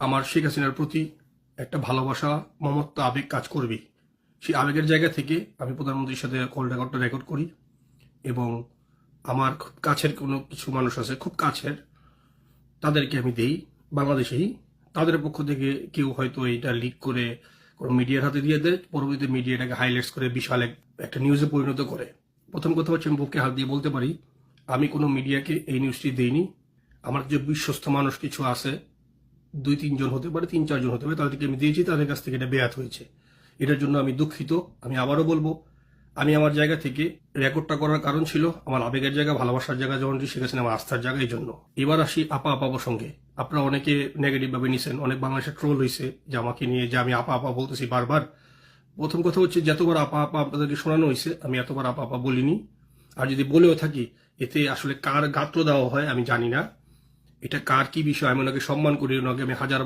আমার শেখ হাসিনার প্রতি একটা ভালোবাসা, মমত্ব, আবেগ কাজ করবে। সেই আবেগের জায়গা থেকে আমি প্রধানমন্ত্রীর সাথে কল রেকর্ডটা রেকর্ড করি এবং আমার খুব কাছের কোনো কিছু মানুষ আছে, খুব কাছের, তাদেরকে আমি দেই। বাংলাদেশেই তাদের পক্ষ থেকে কেউ হয়তো এটা লিক করে কোনো মিডিয়ার হাতে দিয়ে দেয়, পরবর্তীতে মিডিয়া এটাকে হাইলাইটস করে বিশাল একটা নিউজে পরিণত করে। প্রথম কথা হচ্ছে, আমি বুকে হাত দিয়ে বলতে পারি, আমি কোনো মিডিয়াকে এই নিউজটি দেইনি। আমার যে বিশ্বস্ত মানুষ কিছু আছে, 2-3 জন হতে পারে, 3-4 জন হতে পারে, তাদেরকে আমি দিয়েছি, তাদের কাছ থেকে এটা বেয়াত হয়েছে। এটার জন্য আমি দুঃখিত। আমি আবারও বলবো, আমি আমার জায়গা থেকে রেকর্ডটা করার কারণ ছিল আমার আবেগের জায়গা, ভালোবাসার জায়গা, যেমন শিখেছেন আমার আস্থার জায়গা। এই জন্য এবার আসি আপা আপা প্রসঙ্গে। আপনারা অনেকে নেগেটিভ ভাবে নিছেন, অনেক বাংলাদেশে ট্রোল হয়েছে যে আমাকে নিয়ে, যে আমি আপা আপা বলতেছি বারবার। প্রথম কথা হচ্ছে, যতবার আপা আপা আপনাদেরকে শোনানো হয়েছে, আমি এতবার আপা আপা বলিনি। আর যদি বলেও থাকি, এতে আসলে কার গাত্র দেওয়া হয় আমি জানি না। এটা কার কি বিষয়, আমি ওনাকে সম্মান করি, ওনাকে আমি হাজারবার